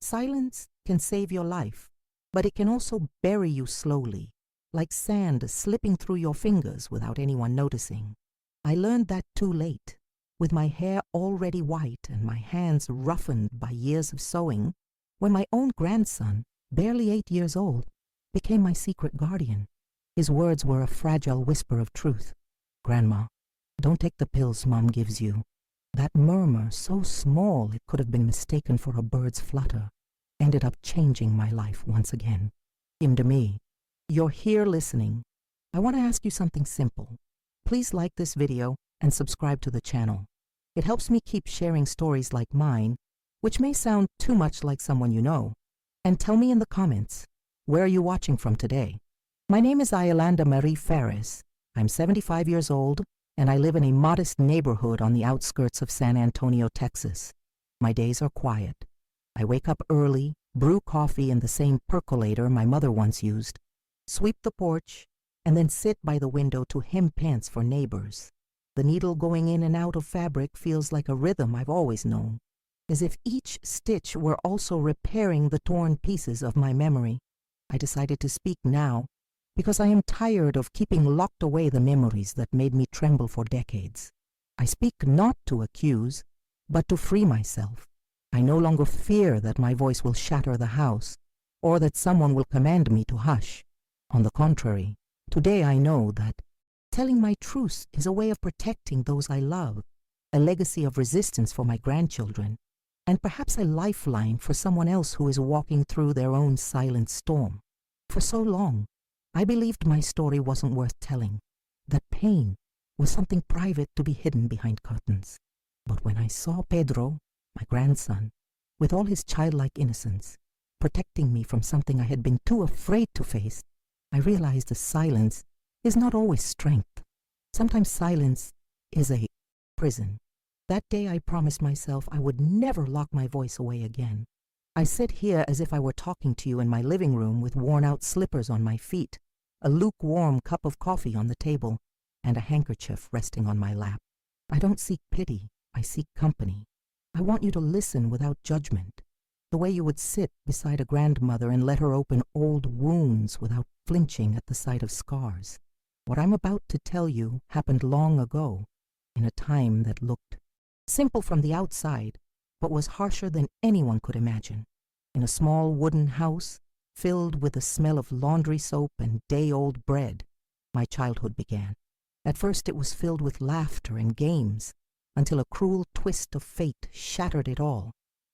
Silence can save your life, but it can also bury you slowly, like sand slipping through your fingers without anyone noticing. I learned that too late, with my hair already white and my hands roughened by years of sewing, when my own grandson, barely 8 years old, became my secret guardian. His words were a fragile whisper of truth. "Grandma, don't take the pills Mom gives you." That murmur, so small it could have been mistaken for a bird's flutter, ended up changing my life once again. "Him to me. You're here listening. I want to ask you something simple. Please like this video and subscribe to the channel. It helps me keep sharing stories like mine, which may sound too much like someone you know. And tell me in the comments, where are you watching from today? My name is Ayolanda Marie Ferris. I'm 75 years old, and I live in a modest neighborhood on the outskirts of San Antonio, Texas. My days are quiet. I wake up early, brew coffee in the same percolator my mother once used, sweep the porch, and then sit by the window to hem pants for neighbors. The needle going in and out of fabric feels like a rhythm I've always known, as if each stitch were also repairing the torn pieces of my memory. I decided to speak now because I am tired of keeping locked away the memories that made me tremble for decades. I speak not to accuse, but to free myself. I no longer fear that my voice will shatter the house, or that someone will command me to hush. On the contrary, today I know that telling my truth is a way of protecting those I love, a legacy of resistance for my grandchildren, and perhaps a lifeline for someone else who is walking through their own silent storm. For so long, I believed my story wasn't worth telling, that pain was something private to be hidden behind curtains. But when I saw Pedro, my grandson, with all his childlike innocence, protecting me from something I had been too afraid to face, I realized that silence is not always strength. Sometimes silence is a prison. That day I promised myself I would never lock my voice away again. I sit here as if I were talking to you in my living room with worn-out slippers on my feet, a lukewarm cup of coffee on the table, and a handkerchief resting on my lap. I don't seek pity, I seek company. I want you to listen without judgment, the way you would sit beside a grandmother and let her open old wounds without flinching at the sight of scars. What I'm about to tell you happened long ago, in a time that looked simple from the outside, but was harsher than anyone could imagine. In a small wooden house, filled with the smell of laundry soap and day-old bread, my childhood began. At first it was filled with laughter and games, until a cruel twist of fate shattered it all.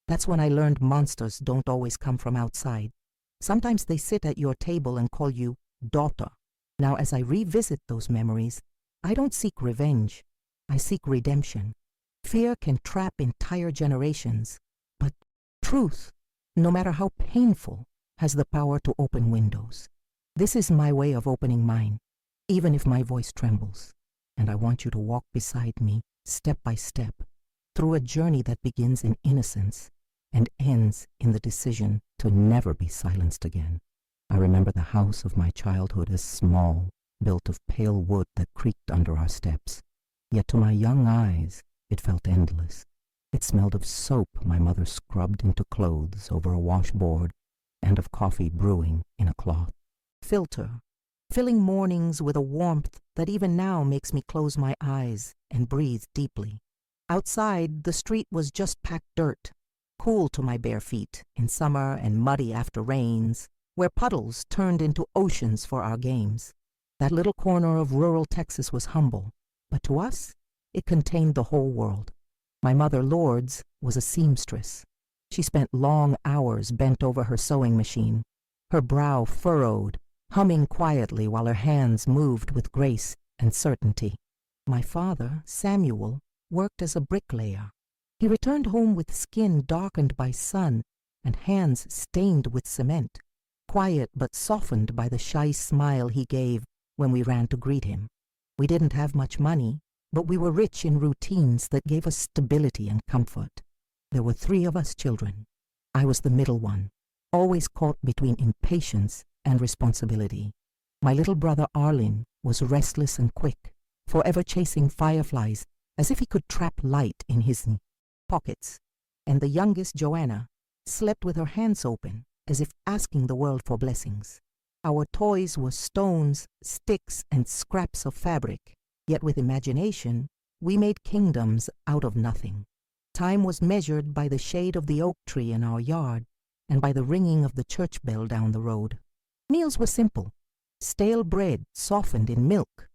That's when I learned monsters don't always come from outside. Sometimes they sit at your table and call you daughter. Now, as I revisit those memories, I don't seek revenge. I seek redemption. Fear can trap entire generations, but truth, no matter how painful, has the power to open windows. This is my way of opening mine, even if my voice trembles. And I want you to walk beside me, step by step, through a journey that begins in innocence and ends in the decision to never be silenced again. I remember the house of my childhood as small, built of pale wood that creaked under our steps. Yet to my young eyes, it felt endless. It smelled of soap my mother scrubbed into clothes over a washboard, and of coffee brewing in a cloth filter, filling mornings with a warmth that even now makes me close my eyes and breathe deeply. Outside, the street was just packed dirt, cool to my bare feet in summer and muddy after rains, where puddles turned into oceans for our games. That little corner of rural Texas was humble, but to us, it contained the whole world. My mother, Lourdes, was a seamstress. She spent long hours bent over her sewing machine, her brow furrowed, humming quietly while her hands moved with grace and certainty. My father, Samuel, worked as a bricklayer. He returned home with skin darkened by sun and hands stained with cement, quiet but softened by the shy smile he gave when we ran to greet him. We didn't have much money, but we were rich in routines that gave us stability and comfort. There were 3 of us children. I was the middle one, always caught between impatience and responsibility. My little brother Arlen was restless and quick, forever chasing fireflies as if he could trap light in his pockets. And the youngest, Joanna, slept with her hands open, as if asking the world for blessings. Our toys were stones, sticks, and scraps of fabric, yet with imagination, we made kingdoms out of nothing. Time was measured by the shade of the oak tree in our yard and by the ringing of the church bell down the road. Meals were simple: stale bread softened in milk,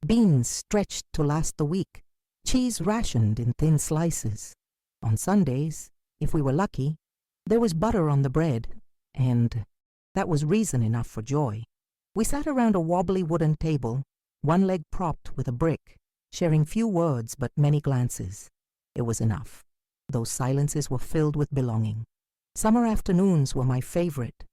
beans stretched to last the week, cheese rationed in thin slices. On Sundays, if we were lucky, there was butter on the bread, and that was reason enough for joy. We sat around a wobbly wooden table, one leg propped with a brick, sharing few words but many glances. It was enough. Those silences were filled with belonging. Summer afternoons were my favorite.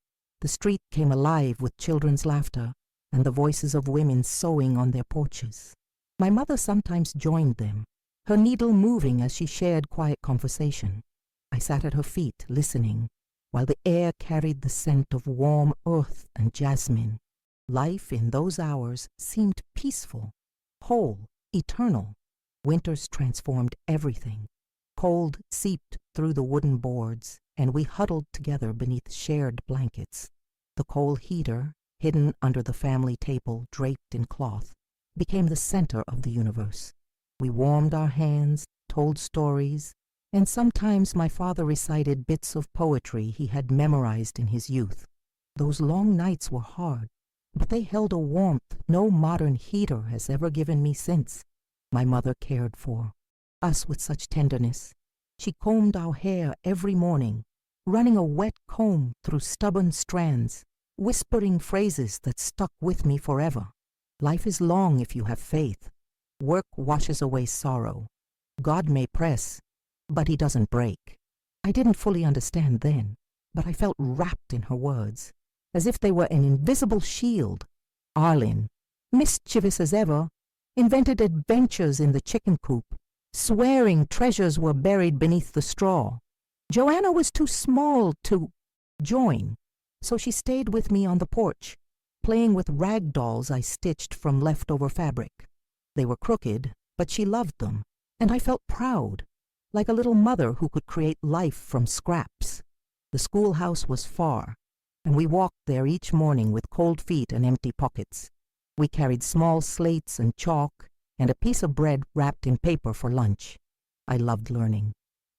The street came alive with children's laughter and the voices of women sewing on their porches. My mother sometimes joined them, her needle moving as she shared quiet conversation. I sat at her feet, listening, while the air carried the scent of warm earth and jasmine. Life in those hours seemed peaceful, whole, eternal. Winters transformed everything. Cold seeped through the wooden boards, and we huddled together beneath shared blankets. The coal heater, hidden under the family table draped in cloth, became the center of the universe. We warmed our hands, told stories, and sometimes my father recited bits of poetry he had memorized in his youth. Those long nights were hard, but they held a warmth no modern heater has ever given me since. My mother cared for us with such tenderness. She combed our hair every morning, running a wet comb through stubborn strands, whispering phrases that stuck with me forever. Life is long if you have faith. Work washes away sorrow. God may press, but he doesn't break. I didn't fully understand then, but I felt wrapped in her words, as if they were an invisible shield. Arlen, mischievous as ever, invented adventures in the chicken coop, swearing treasures were buried beneath the straw. Joanna was too small to join, so she stayed with me on the porch, playing with rag dolls I stitched from leftover fabric. They were crooked, but she loved them, and I felt proud, like a little mother who could create life from scraps. The schoolhouse was far, and we walked there each morning with cold feet and empty pockets. We carried small slates and chalk and a piece of bread wrapped in paper for lunch. I loved learning.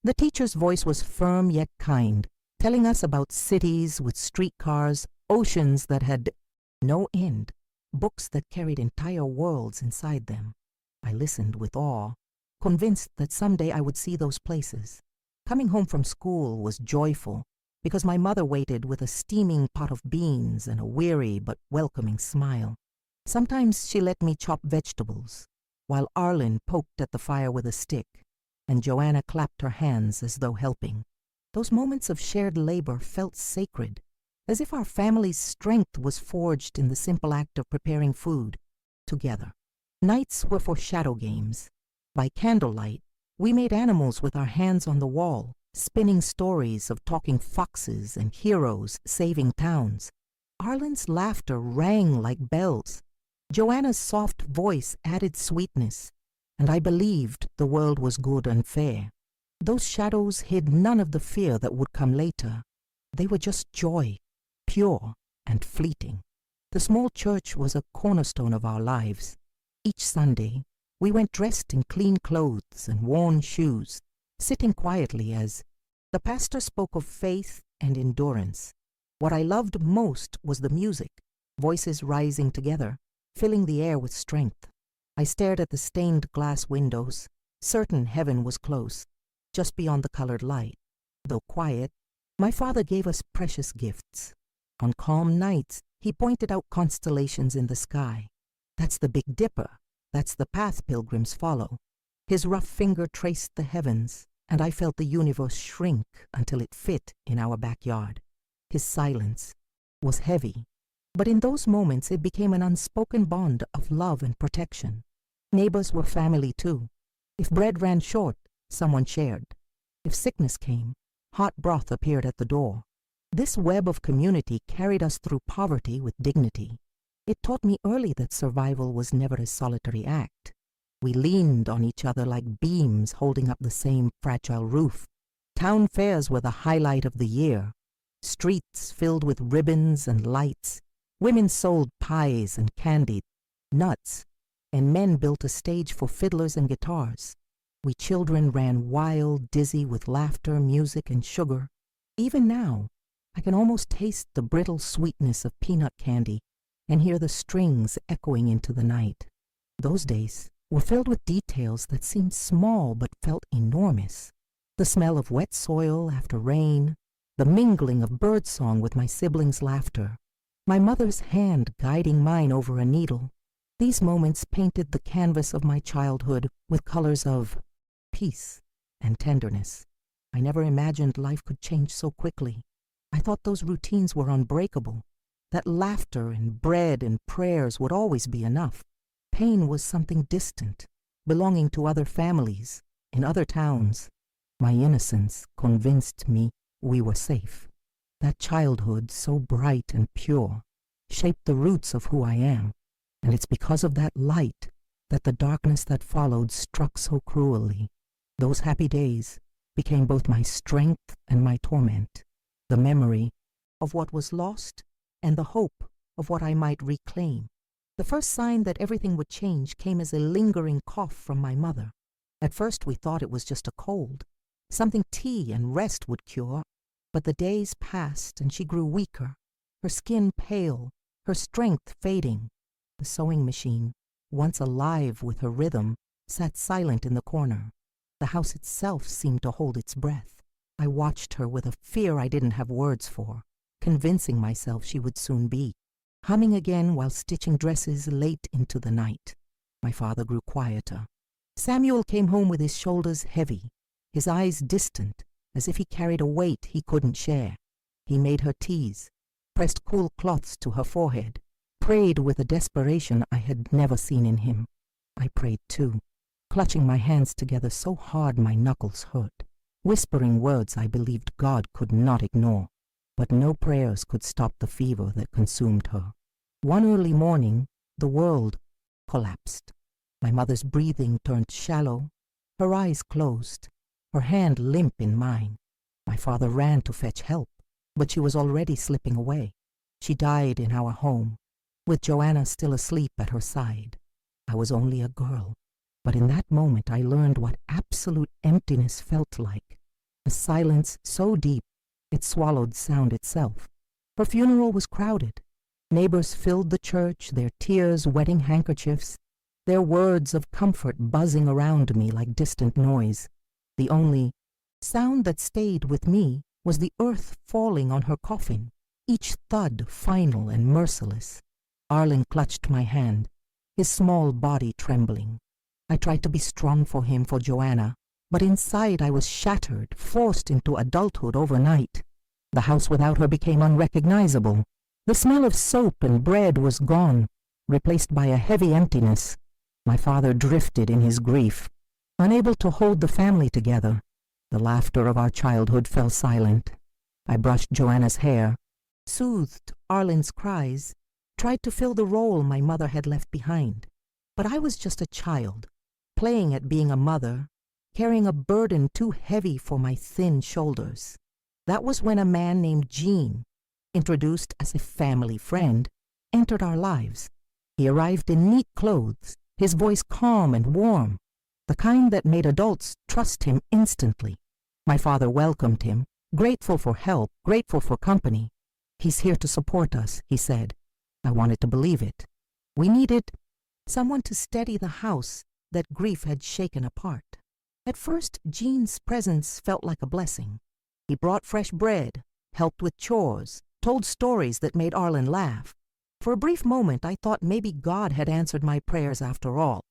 The teacher's voice was firm yet kind, telling us about cities with streetcars, oceans that had no end, books that carried entire worlds inside them. I listened with awe, convinced that someday I would see those places. Coming home from school was joyful because my mother waited with a steaming pot of beans and a weary but welcoming smile. Sometimes she let me chop vegetables, while Arlen poked at the fire with a stick, and Joanna clapped her hands as though helping. Those moments of shared labor felt sacred, as if our family's strength was forged in the simple act of preparing food together. Nights were for shadow games. By candlelight, we made animals with our hands on the wall, spinning stories of talking foxes and heroes saving towns. Arlen's laughter rang like bells. Joanna's soft voice added sweetness, and I believed the world was good and fair. Those shadows hid none of the fear that would come later. They were just joy, pure and fleeting. The small church was a cornerstone of our lives. Each Sunday, we went dressed in clean clothes and worn shoes, sitting quietly as the pastor spoke of faith and endurance. What I loved most was the music, voices rising together, filling the air with strength. I stared at the stained glass windows, certain heaven was close, just beyond the colored light. Though quiet, my father gave us precious gifts. On calm nights, he pointed out constellations in the sky. That's the Big Dipper. That's the path pilgrims follow. His rough finger traced the heavens, and I felt the universe shrink until it fit in our backyard. His silence was heavy, but in those moments it became an unspoken bond of love and protection. Neighbors were family too. If bread ran short, someone shared. If sickness came, hot broth appeared at the door. This web of community carried us through poverty with dignity. It taught me early that survival was never a solitary act. We leaned on each other like beams holding up the same fragile roof. Town fairs were the highlight of the year. Streets filled with ribbons and lights. Women sold pies and candy, nuts, and men built a stage for fiddlers and guitars. We children ran wild, dizzy with laughter, music, and sugar. Even now, I can almost taste the brittle sweetness of peanut candy and hear the strings echoing into the night. Those days were filled with details that seemed small but felt enormous. The smell of wet soil after rain, the mingling of birdsong with my siblings' laughter, my mother's hand guiding mine over a needle. These moments painted the canvas of my childhood with colors of peace and tenderness. I never imagined life could change so quickly. I thought those routines were unbreakable, that laughter and bread and prayers would always be enough. Pain was something distant, belonging to other families, in other towns. My innocence convinced me we were safe. That childhood, so bright and pure, shaped the roots of who I am, and it's because of that light that the darkness that followed struck so cruelly. Those happy days became both my strength and my torment, the memory of what was lost and the hope of what I might reclaim. The first sign that everything would change came as a lingering cough from my mother. At first we thought it was just a cold, something tea and rest would cure, but the days passed and she grew weaker, her skin pale, her strength fading. The sewing machine, once alive with her rhythm, sat silent in the corner. The house itself seemed to hold its breath. I watched her with a fear I didn't have words for, convincing myself she would soon be, humming again while stitching dresses late into the night. My father grew quieter. Samuel came home with his shoulders heavy, his eyes distant, as if he carried a weight he couldn't share. He made her teas, pressed cool cloths to her forehead, prayed with a desperation I had never seen in him. I prayed too, clutching my hands together so hard my knuckles hurt, whispering words I believed God could not ignore. But no prayers could stop the fever that consumed her. One early morning, the world collapsed. My mother's breathing turned shallow, her eyes closed, her hand limp in mine. My father ran to fetch help, but she was already slipping away. She died in our home, with Joanna still asleep at her side. I was only a girl, but in that moment I learned what absolute emptiness felt like, a silence so deep it swallowed sound itself. Her funeral was crowded. Neighbors filled the church, their tears wetting handkerchiefs, their words of comfort buzzing around me like distant noise. The only sound that stayed with me was the earth falling on her coffin, each thud final and merciless. Arlen clutched my hand, his small body trembling. I tried to be strong for him, for Joanna, but inside I was shattered, forced into adulthood overnight. The house without her became unrecognizable. The smell of soap and bread was gone, replaced by a heavy emptiness. My father drifted in his grief, unable to hold the family together. The laughter of our childhood fell silent. I brushed Joanna's hair, soothed Arlen's cries, tried to fill the role my mother had left behind. But I was just a child, playing at being a mother, carrying a burden too heavy for my thin shoulders. That was when a man named Gene, introduced as a family friend, entered our lives. He arrived in neat clothes, his voice calm and warm, the kind that made adults trust him instantly. My father welcomed him, grateful for help, grateful for company. "He's here to support us," he said. I wanted to believe it. We needed someone to steady the house that grief had shaken apart. At first, Gene's presence felt like a blessing. He brought fresh bread, helped with chores, told stories that made Arlen laugh. For a brief moment, I thought maybe God had answered my prayers after all,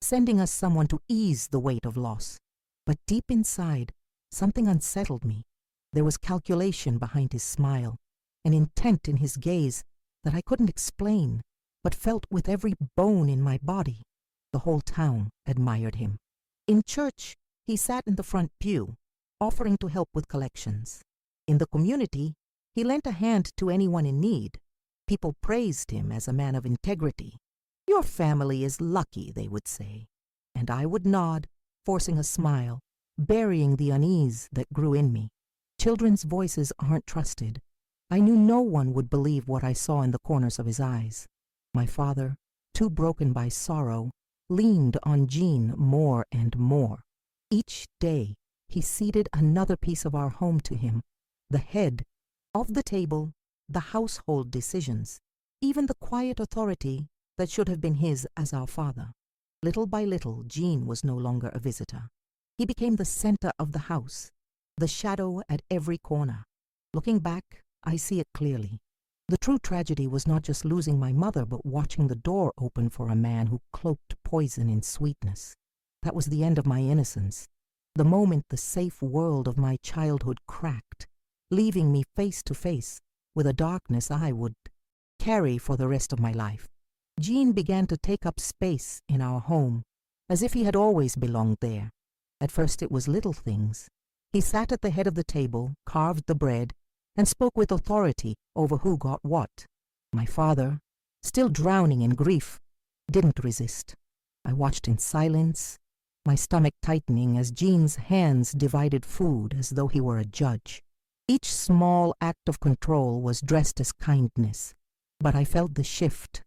sending us someone to ease the weight of loss. But deep inside, something unsettled me. There was calculation behind his smile, an intent in his gaze that I couldn't explain, but felt with every bone in my body. The whole town admired him. In church, he sat in the front pew, offering to help with collections. In the community, he lent a hand to anyone in need. People praised him as a man of integrity. "Your family is lucky," they would say. And I would nod, forcing a smile, burying the unease that grew in me. Children's voices aren't trusted. I knew no one would believe what I saw in the corners of his eyes. My father, too broken by sorrow, leaned on Jean more and more. Each day, he ceded another piece of our home to him, the head of the table, the household decisions, even the quiet authority that should have been his as our father. Little by little, Jean was no longer a visitor. He became the center of the house, the shadow at every corner. Looking back, I see it clearly. The true tragedy was not just losing my mother, but watching the door open for a man who cloaked poison in sweetness. That was the end of my innocence, the moment the safe world of my childhood cracked, leaving me face to face with a darkness I would carry for the rest of my life. Jean began to take up space in our home, as if he had always belonged there. At first it was little things. He sat at the head of the table, carved the bread, and spoke with authority over who got what. My father, still drowning in grief, didn't resist. I watched in silence, my stomach tightening as Jean's hands divided food as though he were a judge. Each small act of control was dressed as kindness, but I felt the shift.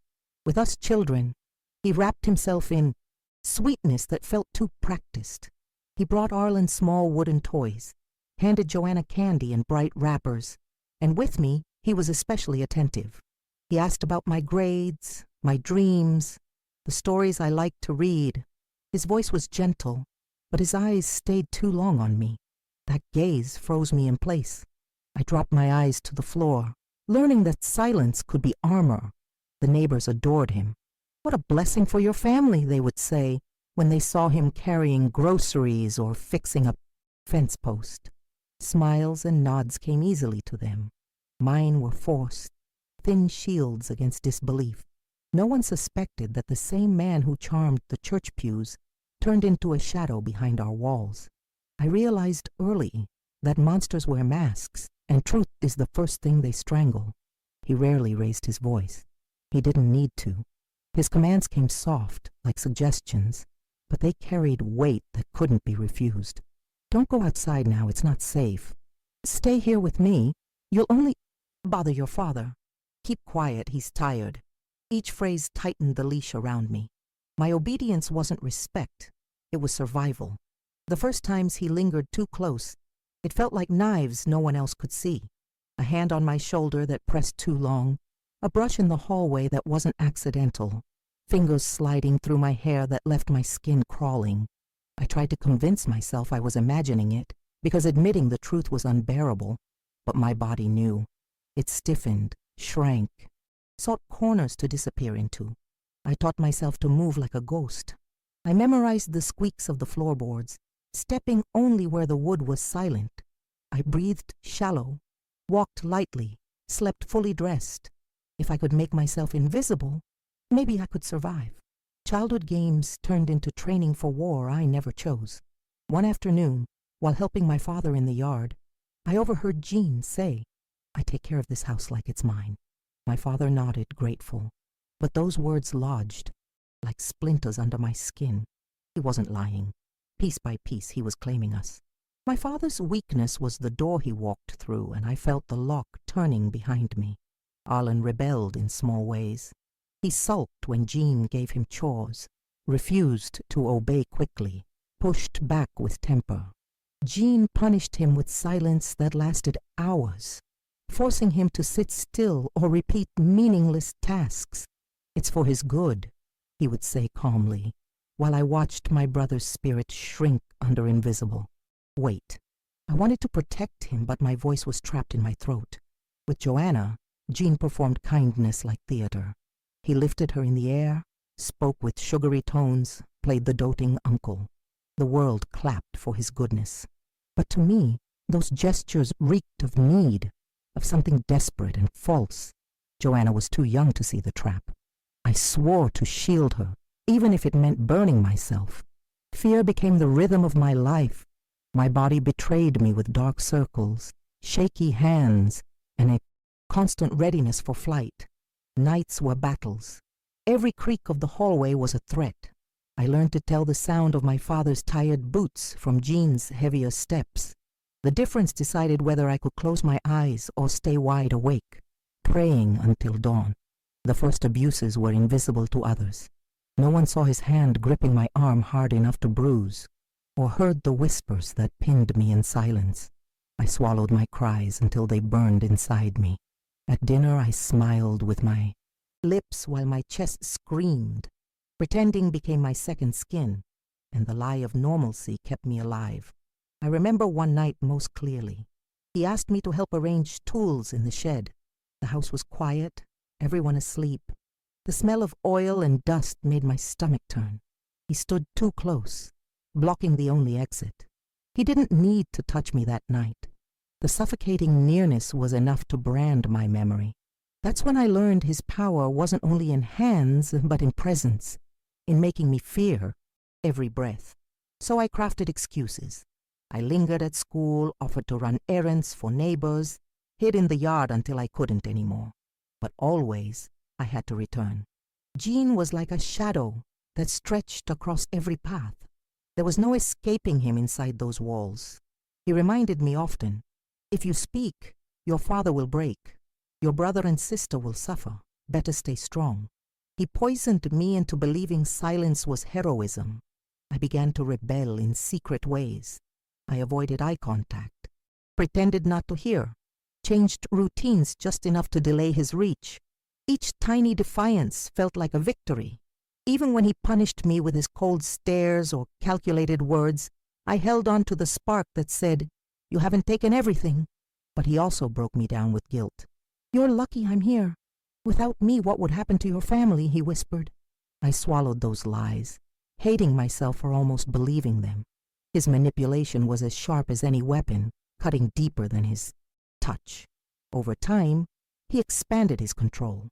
With us children, he wrapped himself in sweetness that felt too practiced. He brought Arlen small wooden toys, handed Joanna candy in bright wrappers, and with me he was especially attentive. He asked about my grades, my dreams, the stories I liked to read. His voice was gentle, but his eyes stayed too long on me. That gaze froze me in place. I dropped my eyes to the floor, learning that silence could be armor. The neighbors adored him. "What a blessing for your family," they would say when they saw him carrying groceries or fixing a fence post. Smiles and nods came easily to them. Mine were forced, thin shields against disbelief. No one suspected that the same man who charmed the church pews turned into a shadow behind our walls. I realized early that monsters wear masks, and truth is the first thing they strangle. He rarely raised his voice. He didn't need to. His commands came soft, like suggestions, but they carried weight that couldn't be refused. "Don't go outside now, it's not safe. Stay here with me. You'll only bother your father. Keep quiet, he's tired." Each phrase tightened the leash around me. My obedience wasn't respect, it was survival. The first times he lingered too close, it felt like knives no one else could see. A hand on my shoulder that pressed too long, a brush in the hallway that wasn't accidental, fingers sliding through my hair that left my skin crawling. I tried to convince myself I was imagining it, because admitting the truth was unbearable, but my body knew. It stiffened, shrank, sought corners to disappear into. I taught myself to move like a ghost. I memorized the squeaks of the floorboards, stepping only where the wood was silent. I breathed shallow, walked lightly, slept fully dressed. If I could make myself invisible, maybe I could survive. Childhood games turned into training for war I never chose. One afternoon, while helping my father in the yard, I overheard Jean say, "I take care of this house like it's mine." My father nodded, grateful, but those words lodged like splinters under my skin. He wasn't lying. Piece by piece, he was claiming us. My father's weakness was the door he walked through, and I felt the lock turning behind me. Arlen rebelled in small ways. He sulked when Jean gave him chores, refused to obey quickly, pushed back with temper. Jean punished him with silence that lasted hours, forcing him to sit still or repeat meaningless tasks. "It's for his good," he would say calmly, while I watched my brother's spirit shrink under invisible. Wait. I wanted to protect him, but my voice was trapped in my throat. With Joanna, Jean performed kindness like theater. He lifted her in the air, spoke with sugary tones, played the doting uncle. The world clapped for his goodness. But to me, those gestures reeked of need, of something desperate and false. Joanna was too young to see the trap. I swore to shield her, even if it meant burning myself. Fear became the rhythm of my life. My body betrayed me with dark circles, shaky hands, and a constant readiness for flight. Nights were battles. Every creak of the hallway was a threat. I learned to tell the sound of my father's tired boots from Jean's heavier steps. The difference decided whether I could close my eyes or stay wide awake, praying until dawn. The first abuses were invisible to others. No one saw his hand gripping my arm hard enough to bruise, or heard the whispers that pinned me in silence. I swallowed my cries until they burned inside me. At dinner I smiled with my lips while my chest screamed. Pretending became my second skin, and the lie of normalcy kept me alive. I remember one night most clearly. He asked me to help arrange tools in the shed. The house was quiet, everyone asleep. The smell of oil and dust made my stomach turn. He stood too close, blocking the only exit. He didn't need to touch me that night. The suffocating nearness was enough to brand my memory. That's when I learned his power wasn't only in hands, but in presence, in making me fear every breath. So I crafted excuses. I lingered at school, offered to run errands for neighbors, hid in the yard until I couldn't anymore. But always, I had to return. Jean was like a shadow that stretched across every path. There was no escaping him inside those walls. He reminded me often, if you speak, your father will break. Your brother and sister will suffer. Better stay strong. He poisoned me into believing silence was heroism. I began to rebel in secret ways. I avoided eye contact, pretended not to hear, changed routines just enough to delay his reach. Each tiny defiance felt like a victory. Even when he punished me with his cold stares or calculated words, I held on to the spark that said, "You haven't taken everything." But he also broke me down with guilt. "You're lucky I'm here. Without me, what would happen to your family?" he whispered. I swallowed those lies, hating myself for almost believing them. His manipulation was as sharp as any weapon, cutting deeper than his touch. Over time, he expanded his control.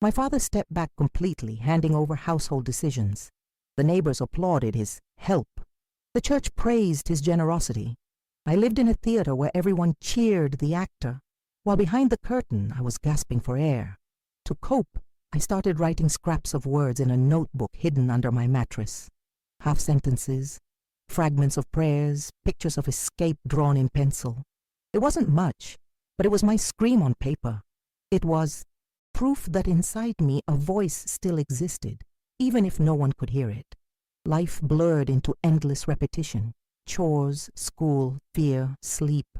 My father stepped back completely, handing over household decisions. The neighbors applauded his help. The church praised his generosity. I lived in a theater where everyone cheered the actor, while behind the curtain I was gasping for air. To cope, I started writing scraps of words in a notebook hidden under my mattress. Half sentences, fragments of prayers, pictures of escape drawn in pencil. It wasn't much, but it was my scream on paper. It was proof that inside me a voice still existed, even if no one could hear it. Life blurred into endless repetition. Chores, school, fear, sleep.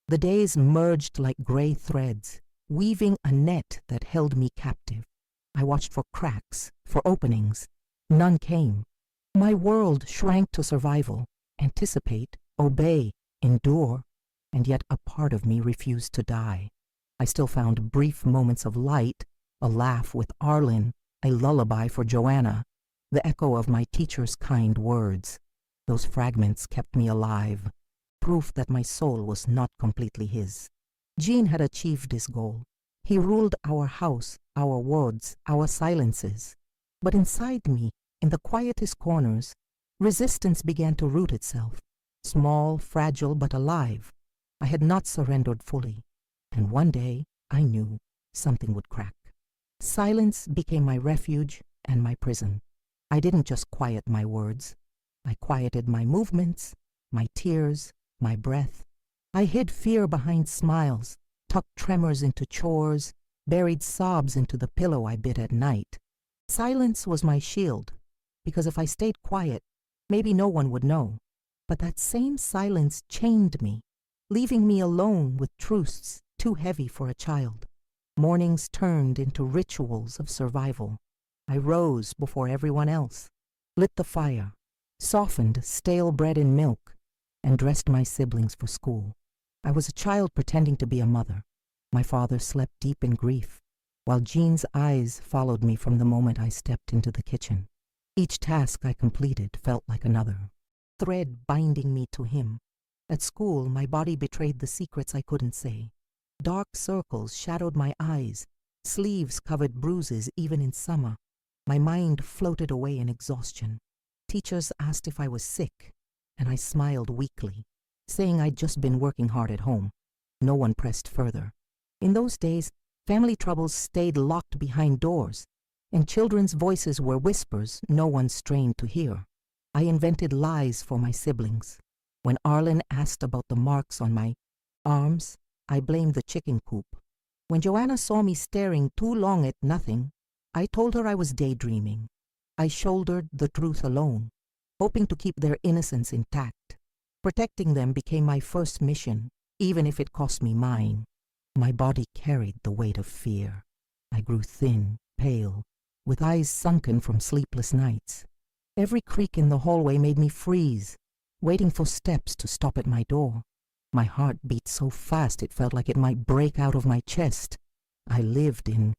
The days merged like gray threads, weaving a net that held me captive. I watched for cracks, for openings. None came. My world shrank to survival, anticipate, obey, endure, and yet a part of me refused to die. I still found brief moments of light, a laugh with Arlen, a lullaby for Joanna, the echo of my teacher's kind words. Those fragments kept me alive, proof that my soul was not completely his. Jean had achieved his goal. He ruled our house, our words, our silences. But inside me, in the quietest corners, resistance began to root itself, small, fragile, but alive. I had not surrendered fully, and one day I knew something would crack. Silence became my refuge and my prison. I didn't just quiet my words. I quieted my movements, my tears, my breath. I hid fear behind smiles, tucked tremors into chores, buried sobs into the pillow I bit at night. Silence was my shield, because if I stayed quiet, maybe no one would know. But that same silence chained me, leaving me alone with truths too heavy for a child. Mornings turned into rituals of survival. I rose before everyone else, lit the fire, softened stale bread and milk, and dressed my siblings for school. I was a child pretending to be a mother. My father slept deep in grief, while Jean's eyes followed me from the moment I stepped into the kitchen. Each task I completed felt like another, thread binding me to him. At school, my body betrayed the secrets I couldn't say. Dark circles shadowed my eyes, sleeves covered bruises even in summer. My mind floated away in exhaustion. Teachers asked if I was sick, and I smiled weakly, saying I'd just been working hard at home. No one pressed further. In those days, family troubles stayed locked behind doors. and children's voices were whispers no one's trained to hear. I invented lies for my siblings. When Arlen asked about the marks on my arms, I blamed the chicken coop. When Joanna saw me staring too long at nothing, I told her I was daydreaming. I shouldered the truth alone, hoping to keep their innocence intact. Protecting them became my first mission, even if it cost me mine. My body carried the weight of fear. I grew thin, pale, with eyes sunken from sleepless nights. Every creak in the hallway made me freeze, waiting for steps to stop at my door. My heart beat so fast it felt like it might break out of my chest. I lived in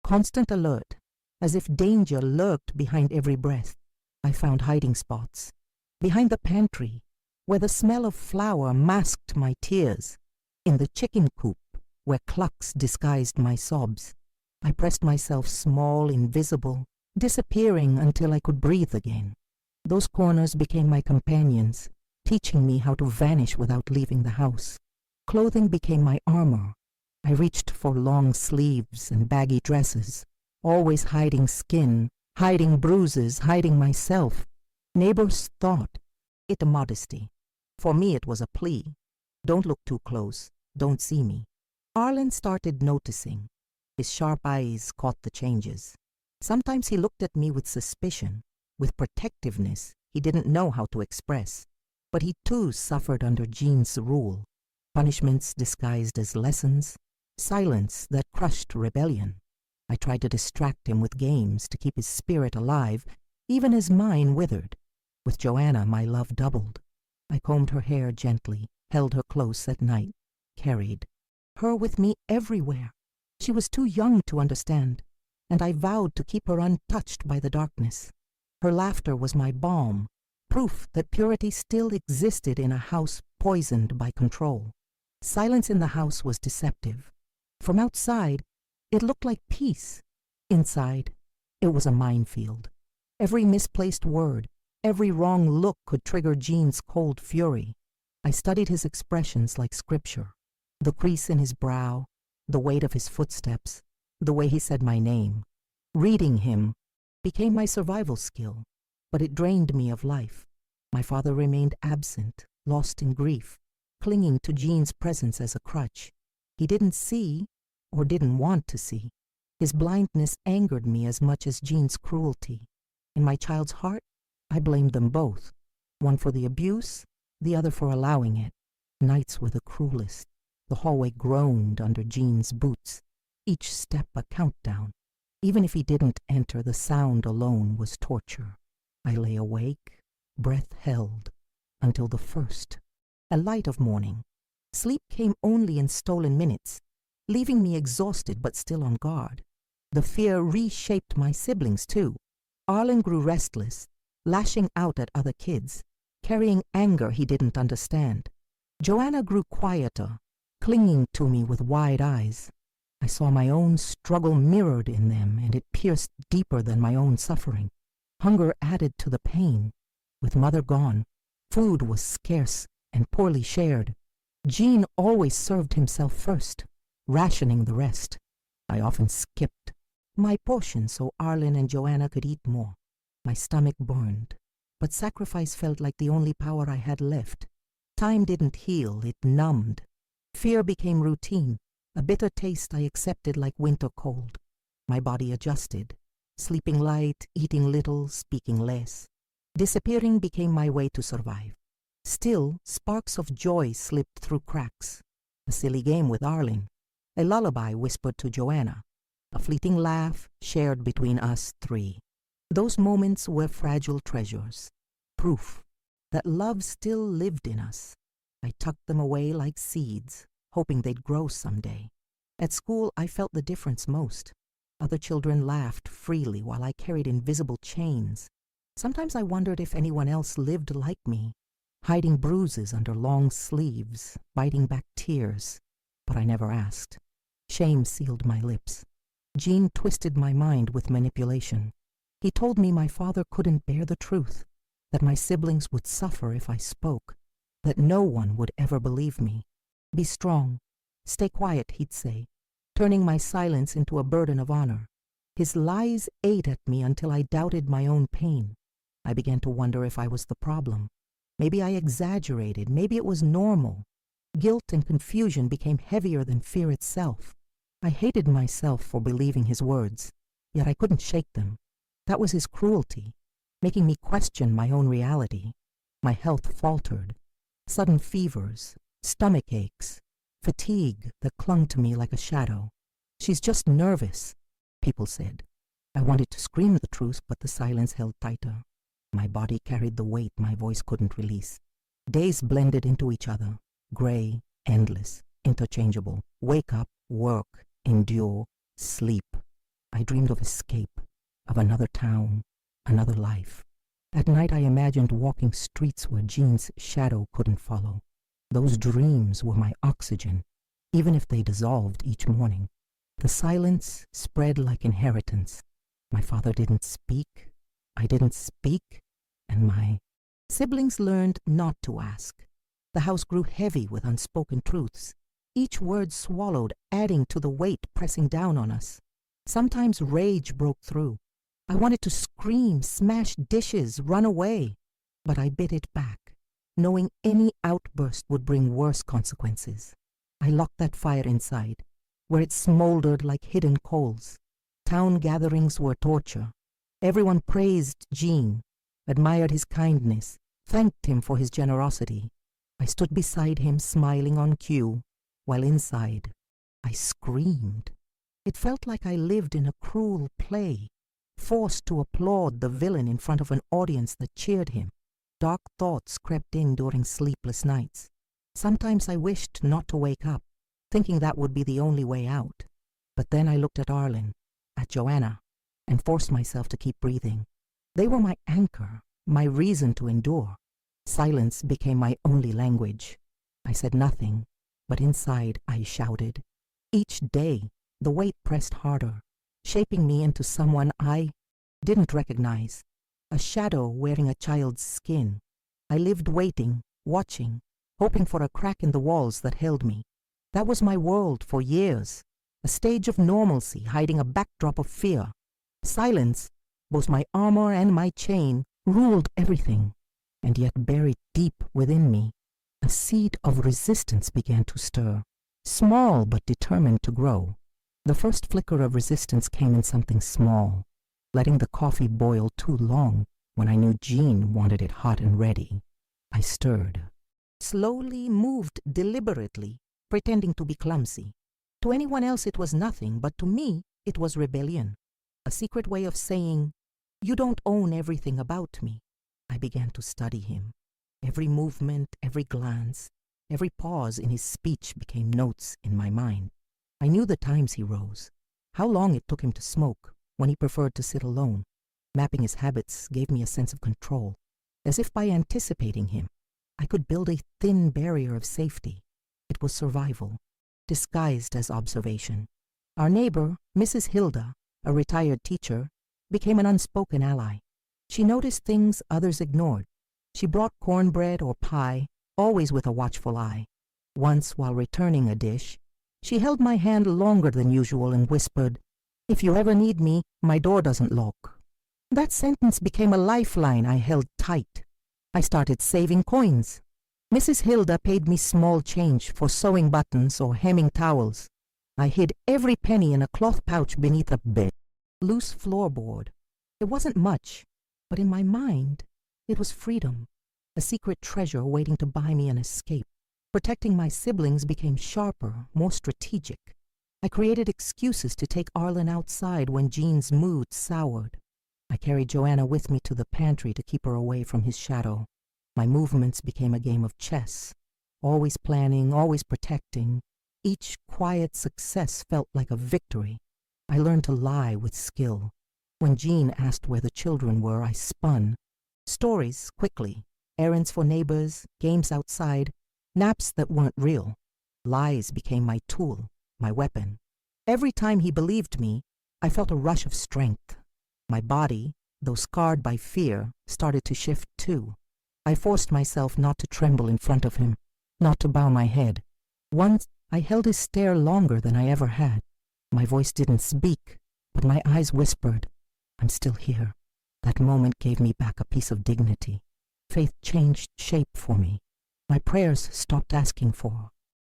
constant alert, as if danger lurked behind every breath. I found hiding spots. Behind the pantry, where the smell of flour masked my tears. In the chicken coop, where clucks disguised my sobs. I pressed myself small, invisible, disappearing until I could breathe again. Those corners became my companions, teaching me how to vanish without leaving the house. Clothing became my armor. I reached for long sleeves and baggy dresses, always hiding skin, hiding bruises, hiding myself. Neighbors thought it a modesty. For me it was a plea. Don't look too close. Don't see me. Arlen started noticing. His sharp eyes caught the changes. Sometimes he looked at me with suspicion, with protectiveness he didn't know how to express. But he too suffered under Jean's rule. Punishments disguised as lessons, silence that crushed rebellion. I tried to distract him with games to keep his spirit alive, even as mine withered. With Joanna, my love doubled. I combed her hair gently, held her close at night, carried her with me everywhere. She was too young to understand, and I vowed to keep her untouched by the darkness. Her laughter was my balm, proof that purity still existed in a house poisoned by control. Silence in the house was deceptive. From outside, it looked like peace. Inside, it was a minefield. Every misplaced word, every wrong look could trigger Jean's cold fury. I studied his expressions like scripture. The crease in his brow, the weight of his footsteps, the way he said my name. Reading him became my survival skill, but it drained me of life. My father remained absent, lost in grief, clinging to Jean's presence as a crutch. He didn't see, or didn't want to see. His blindness angered me as much as Jean's cruelty. In my child's heart, I blamed them both, one for the abuse, the other for allowing it. Nights were the cruelest. The hallway groaned under Jean's boots, each step a countdown. Even if he didn't enter, the sound alone was torture. I lay awake, breath held, until the first, a light of morning. Sleep came only in stolen minutes, leaving me exhausted but still on guard. The fear reshaped my siblings too. Arlen grew restless, lashing out at other kids, carrying anger he didn't understand. Joanna grew quieter, clinging to me with wide eyes. I saw my own struggle mirrored in them, and it pierced deeper than my own suffering. Hunger added to the pain. With mother gone, food was scarce and poorly shared. Jean always served himself first, rationing the rest. I often skipped my portion so Arlen and Joanna could eat more. My stomach burned, but sacrifice felt like the only power I had left. Time didn't heal, it numbed. Fear became routine, a bitter taste I accepted like winter cold. My body adjusted, sleeping light, eating little, speaking less. Disappearing became my way to survive. Still, sparks of joy slipped through cracks. A silly game with Arlen, a lullaby whispered to Joanna, a fleeting laugh shared between us three. Those moments were fragile treasures, proof that love still lived in us. I tucked them away like seeds, hoping they'd grow someday. At school, I felt the difference most. Other children laughed freely while I carried invisible chains. Sometimes I wondered if anyone else lived like me, hiding bruises under long sleeves, biting back tears. But I never asked. Shame sealed my lips. Jean twisted my mind with manipulation. He told me my father couldn't bear the truth, that my siblings would suffer if I spoke, that no one would ever believe me. Be strong. Stay quiet, he'd say, turning my silence into a burden of honor. His lies ate at me until I doubted my own pain. I began to wonder if I was the problem. Maybe I exaggerated. Maybe it was normal. Guilt and confusion became heavier than fear itself. I hated myself for believing his words, yet I couldn't shake them. That was his cruelty, making me question my own reality. My health faltered. Sudden fevers, stomach aches, fatigue that clung to me like a shadow. "She's just nervous," people said. I wanted to scream the truth, but the silence held tighter. My body carried the weight my voice couldn't release. Days blended into each other, gray, endless, interchangeable. Wake up, work, endure, sleep. I dreamed of escape, of another town, another life. At night I imagined walking streets where Jean's shadow couldn't follow. Those dreams were my oxygen, even if they dissolved each morning. The silence spread like inheritance. My father didn't speak, I didn't speak, and my siblings learned not to ask. The house grew heavy with unspoken truths, each word swallowed, adding to the weight pressing down on us. Sometimes rage broke through. I wanted to scream, smash dishes, run away, but I bit it back, knowing any outburst would bring worse consequences. I locked that fire inside, where it smoldered like hidden coals. Town gatherings were torture. Everyone praised Jean, admired his kindness, thanked him for his generosity. I stood beside him, smiling on cue, while inside I screamed. It felt like I lived in a cruel play, forced to applaud the villain in front of an audience that cheered him. Dark thoughts crept in during sleepless nights. Sometimes I wished not to wake up, thinking that would be the only way out. But then I looked at Arlen, at Joanna, and forced myself to keep breathing. They were my anchor, my reason to endure. Silence became my only language. I said nothing, but inside I shouted. Each day, the weight pressed harder, shaping me into someone I didn't recognize, a shadow wearing a child's skin. I lived waiting, watching, hoping for a crack in the walls that held me. That was my world for years, a stage of normalcy hiding a backdrop of fear. Silence, both my armor and my chain, ruled everything, and yet buried deep within me, a seed of resistance began to stir, small but determined to grow. The first flicker of resistance came in something small, letting the coffee boil too long when I knew Jean wanted it hot and ready. I stirred. Slowly, moved deliberately, pretending to be clumsy. To anyone else it was nothing, but to me it was rebellion. A secret way of saying, "You don't own everything about me." I began to study him. Every movement, every glance, every pause in his speech became notes in my mind. I knew the times he rose, how long it took him to smoke, when he preferred to sit alone. Mapping his habits gave me a sense of control. As if by anticipating him, I could build a thin barrier of safety. It was survival, disguised as observation. Our neighbor, Mrs. Hilda, a retired teacher, became an unspoken ally. She noticed things others ignored. She brought cornbread or pie, always with a watchful eye. Once, while returning a dish, she held my hand longer than usual and whispered, "If you ever need me, my door doesn't lock." That sentence became a lifeline I held tight. I started saving coins. Mrs. Hilda paid me small change for sewing buttons or hemming towels. I hid every penny in a cloth pouch beneath a bed. Loose floorboard. It wasn't much, but in my mind, it was freedom, a secret treasure waiting to buy me an escape. Protecting my siblings became sharper, more strategic. I created excuses to take Arlen outside when Jean's mood soured. I carried Joanna with me to the pantry to keep her away from his shadow. My movements became a game of chess, always planning, always protecting. Each quiet success felt like a victory. I learned to lie with skill. When Jean asked where the children were, I spun. Stories quickly, errands for neighbors, games outside, naps that weren't real. Lies became my tool, my weapon. Every time he believed me, I felt a rush of strength. My body, though scarred by fear, started to shift too. I forced myself not to tremble in front of him, not to bow my head. Once I held his stare longer than I ever had. My voice didn't speak, but my eyes whispered, I'm still here. That moment gave me back a piece of dignity. Faith changed shape for me. My prayers stopped asking for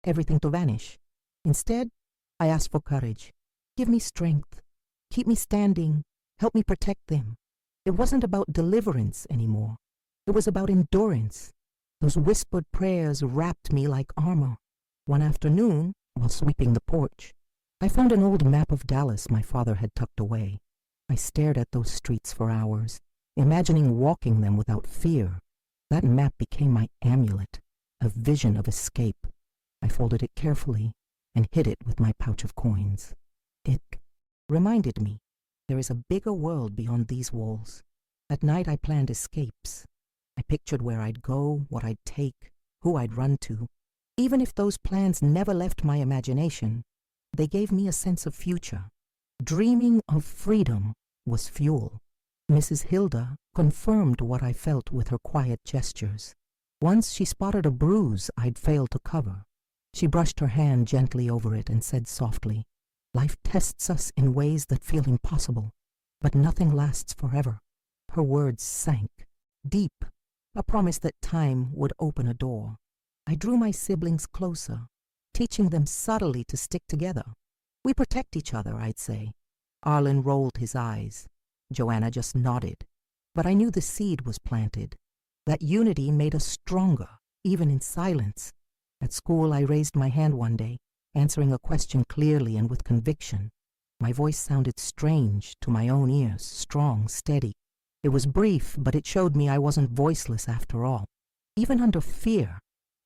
everything to vanish. Instead, I asked for courage. Give me strength. Keep me standing. Help me protect them. It wasn't about deliverance anymore. It was about endurance. Those whispered prayers wrapped me like armor. One afternoon, while sweeping the porch, I found an old map of Dallas my father had tucked away. I stared at those streets for hours, imagining walking them without fear. That map became my amulet, a vision of escape. I folded it carefully and hid it with my pouch of coins. It reminded me there is a bigger world beyond these walls. At night I planned escapes. I pictured where I'd go, what I'd take, who I'd run to. Even if those plans never left my imagination, they gave me a sense of future. Dreaming of freedom was fuel. Mrs. Hilda confirmed what I felt with her quiet gestures. Once she spotted a bruise I'd failed to cover. She brushed her hand gently over it and said softly, Life tests us in ways that feel impossible, but nothing lasts forever. Her words sank deep, a promise that time would open a door. I drew my siblings closer, teaching them subtly to stick together. We protect each other, I'd say. Arlen rolled his eyes. Joanna just nodded. But I knew the seed was planted. That unity made us stronger, even in silence. At school, I raised my hand one day, answering a question clearly and with conviction. My voice sounded strange to my own ears, strong, steady. It was brief, but it showed me I wasn't voiceless after all. Even under fear,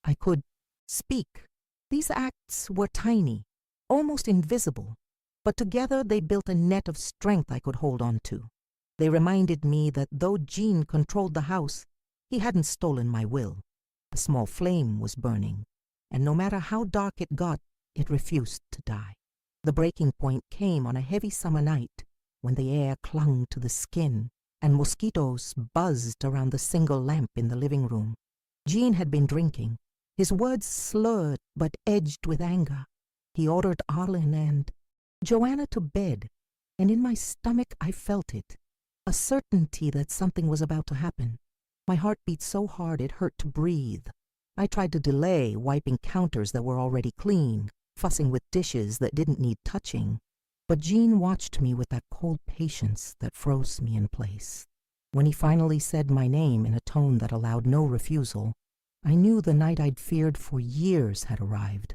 I could speak. These acts were tiny, almost invisible, but together they built a net of strength I could hold on to. They reminded me that though Gene controlled the house, he hadn't stolen my will. A small flame was burning, and no matter how dark it got, it refused to die. The breaking point came on a heavy summer night when the air clung to the skin and mosquitoes buzzed around the single lamp in the living room. Gene had been drinking, his words slurred but edged with anger. He ordered Arlen and Joanna to bed, and in my stomach I felt it, a certainty that something was about to happen. My heart beat so hard it hurt to breathe. I tried to delay, wiping counters that were already clean, fussing with dishes that didn't need touching. But Gene watched me with that cold patience that froze me in place. When he finally said my name in a tone that allowed no refusal, I knew the night I'd feared for years had arrived.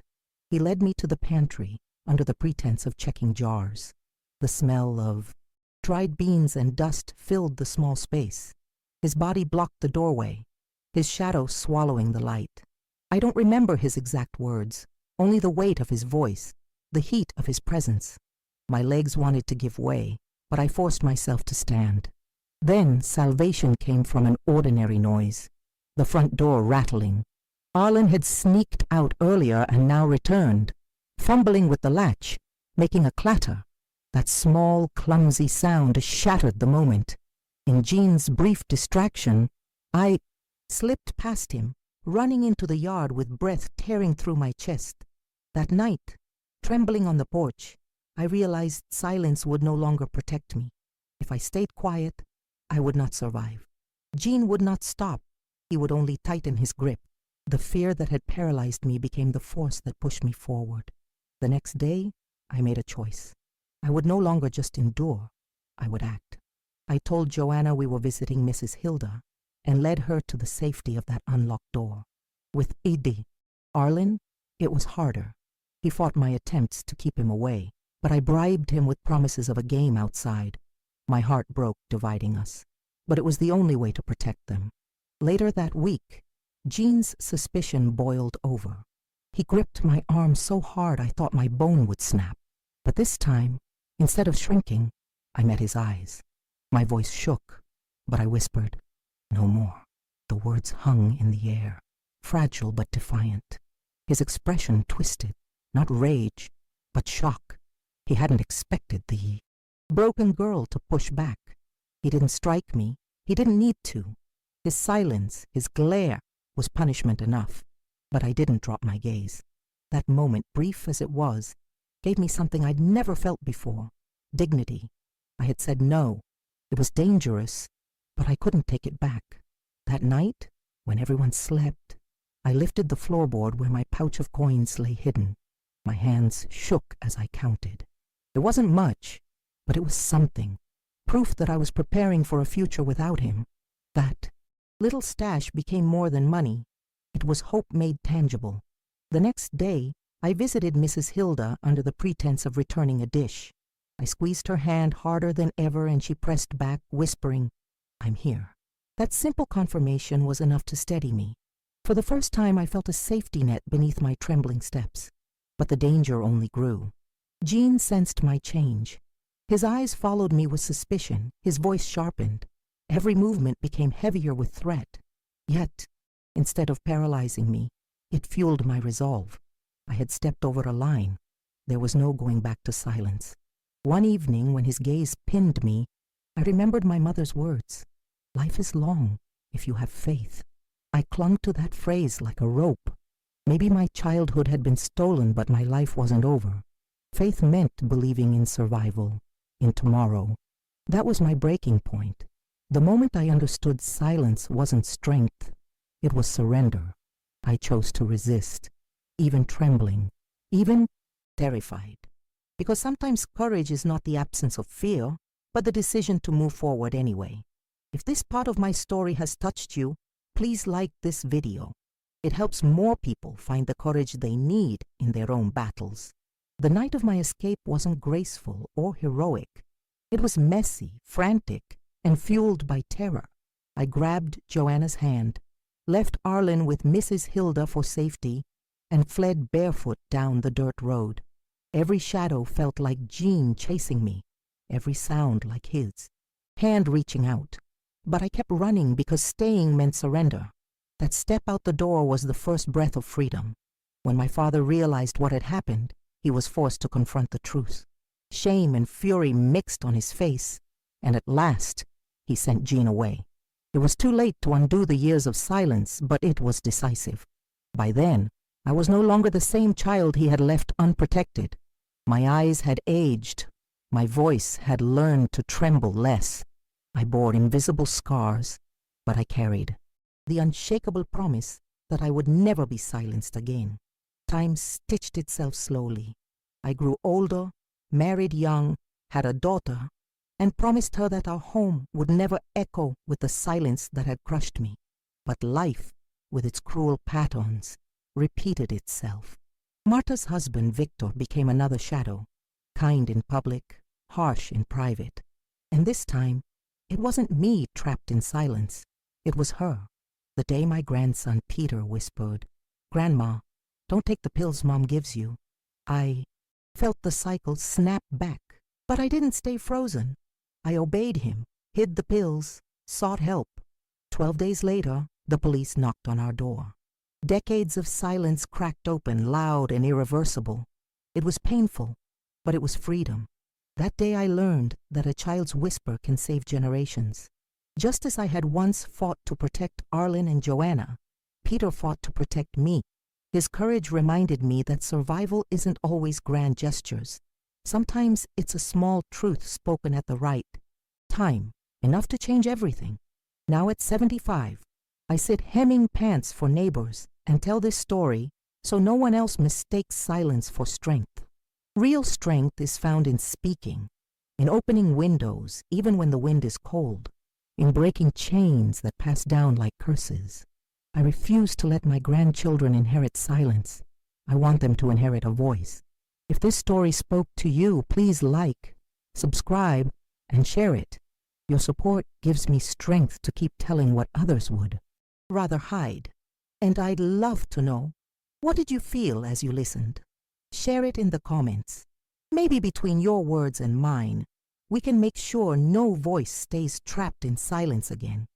He led me to the pantry, under the pretense of checking jars. The smell of dried beans and dust filled the small space. His body blocked the doorway, his shadow swallowing the light. I don't remember his exact words, only the weight of his voice, the heat of his presence. My legs wanted to give way, but I forced myself to stand. Then salvation came from an ordinary noise, the front door rattling. Arlen had sneaked out earlier and now returned, fumbling with the latch, making a clatter. That small, clumsy sound shattered the moment. In Gene's brief distraction, I slipped past him, running into the yard with breath tearing through my chest. That night, trembling on the porch, I realized silence would no longer protect me. If I stayed quiet, I would not survive. Gene would not stop. He would only tighten his grip. The fear that had paralyzed me became the force that pushed me forward. The next day, I made a choice. I would no longer just endure. I would act. I told Joanna we were visiting Mrs. Hilda and led her to the safety of that unlocked door. With Edie, Arlen, it was harder. He fought my attempts to keep him away, but I bribed him with promises of a game outside. My heart broke dividing us, but it was the only way to protect them. Later that week, Gene's suspicion boiled over. He gripped my arm so hard I thought my bone would snap. But this time, instead of shrinking, I met his eyes. My voice shook, but I whispered, "No more." The words hung in the air, fragile but defiant. His expression twisted, not rage, but shock. He hadn't expected the broken girl to push back. He didn't strike me. He didn't need to. His silence, his glare, was punishment enough. But I didn't drop my gaze. That moment, brief as it was, gave me something I'd never felt before, dignity. I had said no. It was dangerous, but I couldn't take it back. That night, when everyone slept, I lifted the floorboard where my pouch of coins lay hidden. My hands shook as I counted. It wasn't much, but it was something. Proof that I was preparing for a future without him. That little stash became more than money. It was hope made tangible. The next day, I visited Mrs. Hilda under the pretense of returning a dish. I squeezed her hand harder than ever, and she pressed back, whispering, "I'm here." That simple confirmation was enough to steady me. For the first time, I felt a safety net beneath my trembling steps. But the danger only grew. Gene sensed my change. His eyes followed me with suspicion. His voice sharpened. Every movement became heavier with threat. Yet, instead of paralyzing me, it fueled my resolve. I had stepped over a line. There was no going back to silence. One evening, when his gaze pinned me, I remembered my mother's words. Life is long if you have faith. I clung to that phrase like a rope. Maybe my childhood had been stolen, but my life wasn't over. Faith meant believing in survival, in tomorrow. That was my breaking point. The moment I understood silence wasn't strength, it was surrender. I chose to resist, even trembling, even terrified. Because sometimes courage is not the absence of fear, but the decision to move forward anyway. If this part of my story has touched you, please like this video. It helps more people find the courage they need in their own battles. The night of my escape wasn't graceful or heroic. It was messy, frantic, and fueled by terror. I grabbed Joanna's hand, left Arlen with Mrs. Hilda for safety, and fled barefoot down the dirt road. Every shadow felt like Gene chasing me, every sound like his, hand reaching out. But I kept running because staying meant surrender. That step out the door was the first breath of freedom. When my father realized what had happened, he was forced to confront the truth. Shame and fury mixed on his face, and at last, he sent Gene away. It was too late to undo the years of silence, but it was decisive. By then, I was no longer the same child he had left unprotected. My eyes had aged. My voice had learned to tremble less. I bore invisible scars, but I carried the unshakable promise that I would never be silenced again. Time stitched itself slowly. I grew older, married young, had a daughter, and promised her that our home would never echo with the silence that had crushed me. But life, with its cruel patterns, repeated itself. Marta's husband, Victor, became another shadow, kind in public, harsh in private. And this time, it wasn't me trapped in silence. It was her. The day my grandson Peter whispered, "Grandma, don't take the pills Mom gives you," I felt the cycle snap back. But I didn't stay frozen. I obeyed him, hid the pills, sought help. 12 days later, the police knocked on our door. Decades of silence cracked open, loud and irreversible. It was painful, but it was freedom. That day I learned that a child's whisper can save generations. Just as I had once fought to protect Arlen and Joanna, Peter fought to protect me. His courage reminded me that survival isn't always grand gestures. Sometimes it's a small truth spoken at the right time, enough to change everything. Now at 75, I sit hemming pants for neighbors and tell this story so no one else mistakes silence for strength. Real strength is found in speaking, in opening windows even when the wind is cold, in breaking chains that pass down like curses. I refuse to let my grandchildren inherit silence. I want them to inherit a voice. If this story spoke to you, please like, subscribe, and share it. Your support gives me strength to keep telling what others would rather hide. And I'd love to know, what did you feel as you listened? Share it in the comments. Maybe between your words and mine, we can make sure no voice stays trapped in silence again.